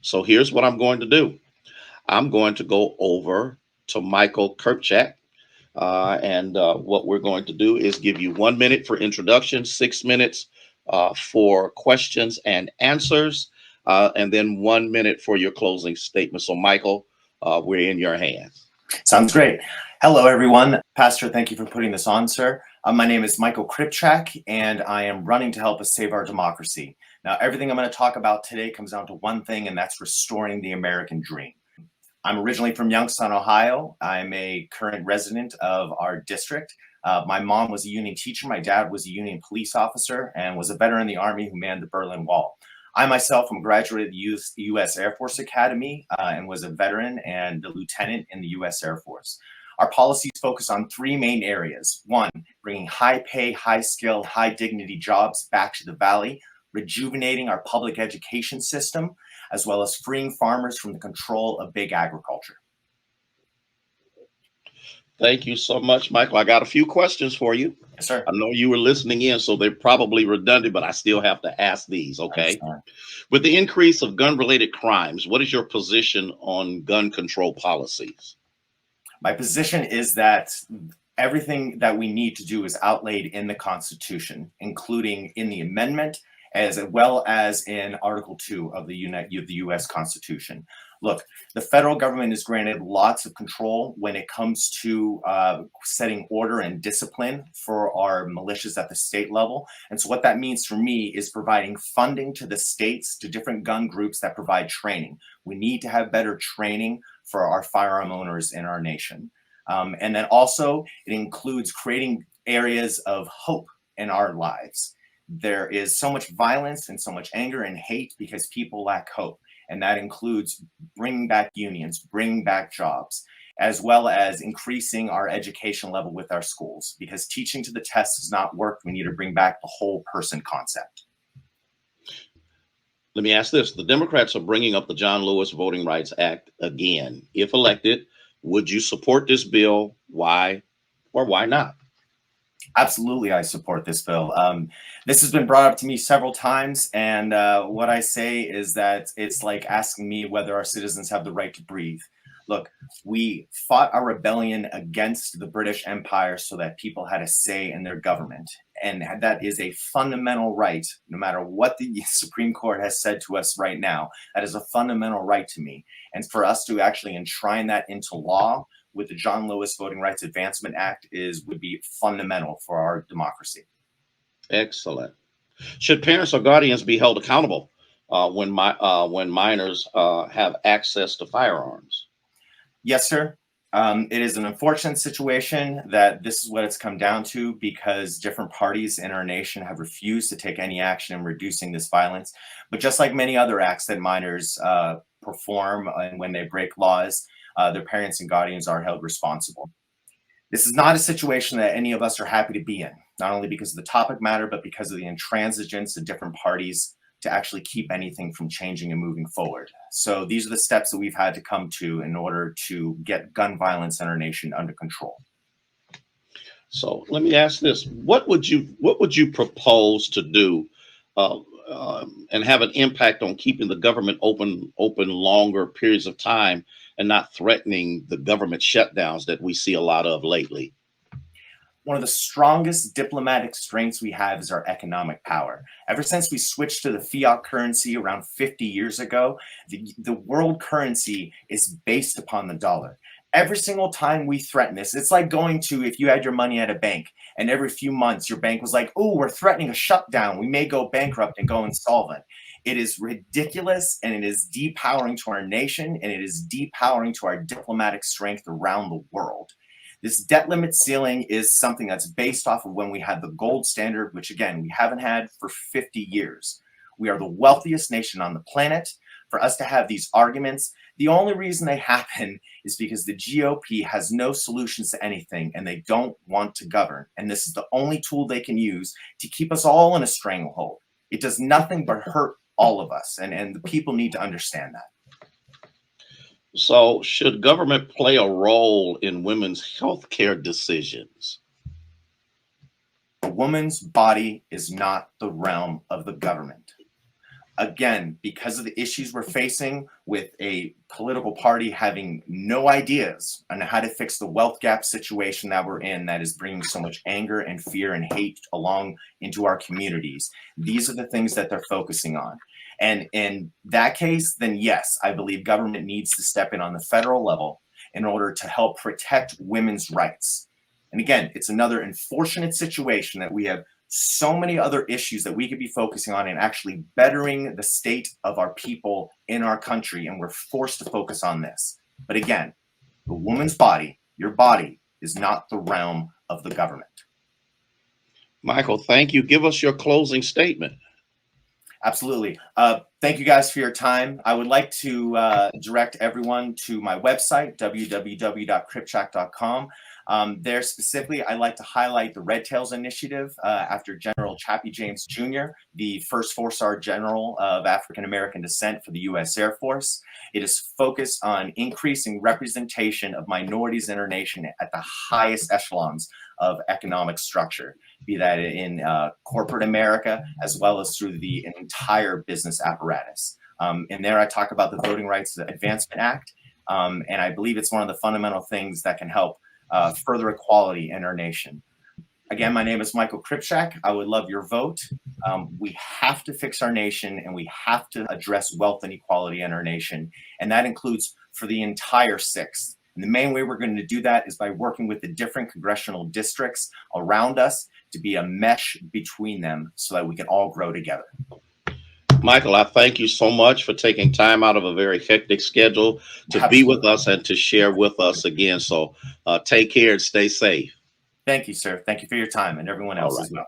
So here's what I'm going to do. I'm going to go over to Michael Kripchak. And what we're going to do is give you 1 minute for introduction, 6 minutes for questions and answers, and then 1 minute for your closing statement. So, Michael, we're in your hands. Sounds great. Hello, everyone. Pastor, thank you for putting this on, sir. My name is Michael Kripchak, and I am running to help us save our democracy. Now, everything I'm going to talk about today comes down to one thing, and that's restoring the American dream. I'm originally from Youngstown, Ohio. I'm a current resident of our district. My mom was a union teacher. My dad was a union police officer and was a veteran in the Army who manned the Berlin Wall. I myself am a graduate of the U.S. Air Force Academy and was a veteran and a lieutenant in the U.S. Air Force. Our policies focus on three main areas. One, bringing high pay, high skill, high dignity jobs back to the Valley, rejuvenating our public education system, as well as freeing farmers from the control of big agriculture. Thank you so much, Michael. I got a few questions for you. Yes, sir. I know you were listening in, so they're probably redundant, but I still have to ask these, okay? With the increase of gun-related crimes, what is your position on gun control policies? My position is that everything that we need to do is outlaid in the Constitution, including in the amendment, as well as in Article 2 of the U.S. Constitution. Look, the federal government is granted lots of control when it comes to setting order and discipline for our militias at the state level. And so what that means for me is providing funding to the states, to different gun groups that provide training. We need to have better training for our firearm owners in our nation. And then also it includes creating areas of hope in our lives. There is so much violence and so much anger and hate because people lack hope. And that includes bringing back unions, bringing back jobs, as well as increasing our education level with our schools. Because teaching to the test does not work. We need to bring back the whole person concept. Let me ask this. The Democrats are bringing up the John Lewis Voting Rights Act again. If elected, would you support this bill? Why or why not? Absolutely, I support this bill. This has been brought up to me several times, and what I say is that it's like asking me whether our citizens have the right to breathe. Look, we fought a rebellion against the British Empire so that people had a say in their government, and that is a fundamental right, no matter what the Supreme Court has said to us right now. That is a fundamental right to me, and for us to actually enshrine that into law with the John Lewis Voting Rights Advancement Act would be fundamental for our democracy. Excellent. Should parents or guardians be held accountable when minors have access to firearms? Yes, sir. It is an unfortunate situation that this is what it's come down to because different parties in our nation have refused to take any action in reducing this violence. But just like many other acts that minors perform and when they break laws, their parents and guardians are held responsible. This is not a situation that any of us are happy to be in, not only because of the topic matter, but because of the intransigence of different parties to actually keep anything from changing and moving forward. So these are the steps that we've had to come to in order to get gun violence in our nation under control. So let me ask this: what would you propose to do and have an impact on keeping the government open longer periods of time and not threatening the government shutdowns that we see a lot of lately? One of the strongest diplomatic strengths we have is our economic power. Ever since we switched to the fiat currency around 50 years ago, the world currency is based upon the dollar. Every single time we threaten this, it's like going to, if you had your money at a bank and every few months your bank was like, oh, we're threatening a shutdown. We may go bankrupt and go insolvent. It is ridiculous, and it is depowering to our nation, and it is depowering to our diplomatic strength around the world. This debt limit ceiling is something that's based off of when we had the gold standard, which again, we haven't had for 50 years. We are the wealthiest nation on the planet. For us to have these arguments, the only reason they happen is because the GOP has no solutions to anything and they don't want to govern. And this is the only tool they can use to keep us all in a stranglehold. It does nothing but hurt all of us. And the people need to understand that. So should government play a role in women's health care decisions? A woman's body is not the realm of the government. again, because of the issues we're facing with a political party having no ideas on how to fix the wealth gap situation that we're in, that is bringing so much anger and fear and hate along into our communities. These are the things that they're focusing on. And in that case, then yes, I believe government needs to step in on the federal level in order to help protect women's rights. And again, it's another unfortunate situation that we have so many other issues that we could be focusing on and actually bettering the state of our people in our country, and we're forced to focus on this. But again, the woman's body, your body, is not the realm of the government. Michael, thank you. Give us your closing statement. Absolutely. Thank you guys for your time. I would like to direct everyone to my website, www.kripchak.com. There specifically, I'd like to highlight the Red Tails Initiative after General Chappie James Jr., the first 4-star general of African-American descent for the U.S. Air Force. It is focused on increasing representation of minorities in our nation at the highest echelons of economic structure, be that in corporate America, as well as through the entire business apparatus. In there, I talk about the Voting Rights Advancement Act, and I believe it's one of the fundamental things that can help further equality in our nation. Again, my name is Michael Kripchak. I would love your vote. We have to fix our nation, and we have to address wealth inequality in our nation, and that includes for the entire 6th. And the main way we're going to do that is by working with the different congressional districts around us to be a mesh between them so that we can all grow together. Michael, I thank you so much for taking time out of a very hectic schedule to be with us and to share with us again. So take care and stay safe. Thank you, sir. Thank you for your time, and everyone else as well.